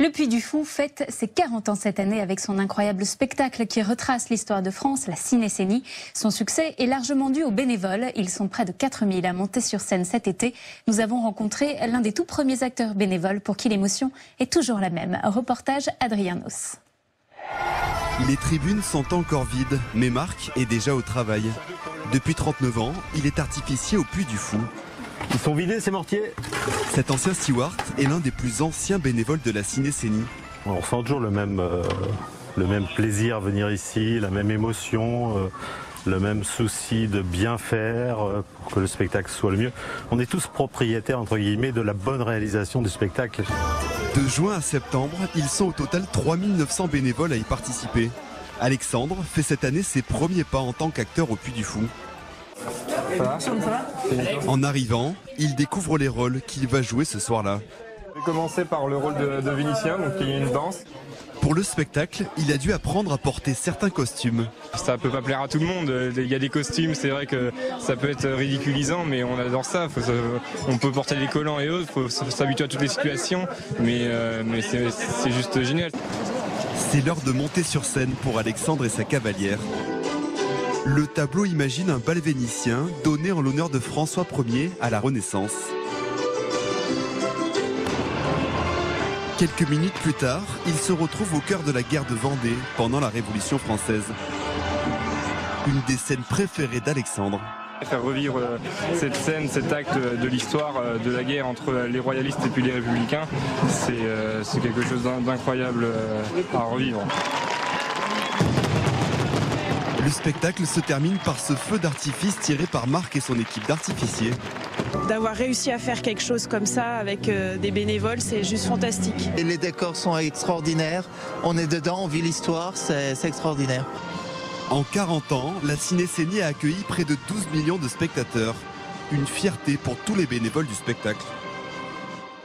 Le Puy du Fou fête ses 40 ans cette année avec son incroyable spectacle qui retrace l'histoire de France, la Cinécénie. Son succès est largement dû aux bénévoles. Ils sont près de 4000 à monter sur scène cet été. Nous avons rencontré l'un des tout premiers acteurs bénévoles pour qui l'émotion est toujours la même. Reportage Adrianos. Les tribunes sont encore vides, mais Marc est déjà au travail. Depuis 39 ans, il est artificier au Puy du Fou. Ils sont vidés ces mortiers. Cet ancien steward est l'un des plus anciens bénévoles de la Cinécénie. On ressent toujours le même plaisir à venir ici, la même émotion, le même souci de bien faire pour que le spectacle soit le mieux. On est tous propriétaires entre guillemets de la bonne réalisation du spectacle. De juin à septembre, ils sont au total 3900 bénévoles à y participer. Alexandre fait cette année ses premiers pas en tant qu'acteur au Puy du Fou. En arrivant, il découvre les rôles qu'il va jouer ce soir-là. J'ai commencé par le rôle de Vénitien, donc qui est une danse. Pour le spectacle, il a dû apprendre à porter certains costumes. Ça peut pas plaire à tout le monde, il y a des costumes, c'est vrai que ça peut être ridiculisant, mais on adore ça. On peut porter des collants et autres, il faut s'habituer à toutes les situations, mais c'est juste génial. C'est l'heure de monter sur scène pour Alexandre et sa cavalière. Le tableau imagine un bal vénitien donné en l'honneur de François Ier à la Renaissance. Quelques minutes plus tard, il se retrouve au cœur de la guerre de Vendée pendant la Révolution française. Une des scènes préférées d'Alexandre. Faire revivre cette scène, cet acte de l'histoire de la guerre entre les royalistes et puis les républicains, c'est quelque chose d'incroyable à revivre. Le spectacle se termine par ce feu d'artifice tiré par Marc et son équipe d'artificiers. D'avoir réussi à faire quelque chose comme ça avec des bénévoles, c'est juste fantastique. Et les décors sont extraordinaires, on est dedans, on vit l'histoire, c'est extraordinaire. En 40 ans, la Cinécénie a accueilli près de 12 millions de spectateurs. Une fierté pour tous les bénévoles du spectacle.